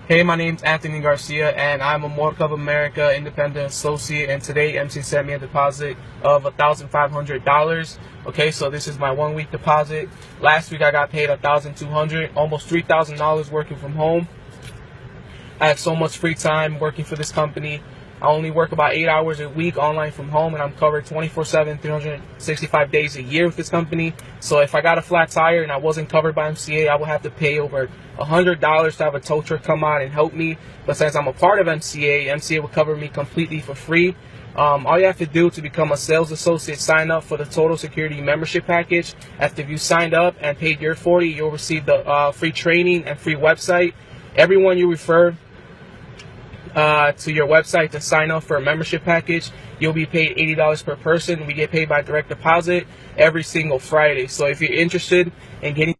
Hey, my name's Anthony Garcia, and I'm a Motor Club America independent associate. And today, MC sent me a deposit of $1,500. Okay, so this is my 1 week deposit. Last week, I got paid $1,200, almost $3,000 working from home. I have so much free time working for this company. I only work about 8 hours a week online from home, and I'm covered 24/7, 365 days a year with this company. So if I got a flat tire and I wasn't covered by MCA, I would have to pay over $100 to have a tow truck come out and help me. But since I'm a part of MCA will cover me completely for free. All you have to do to become a sales associate, sign up for the Total Security membership package. After you signed up and paid your $40, you'll receive the free training and free website. Everyone you refer to your website to sign up for a membership package, you'll be paid $80 per person. We get paid by direct deposit every single Friday. So if you're interested in getting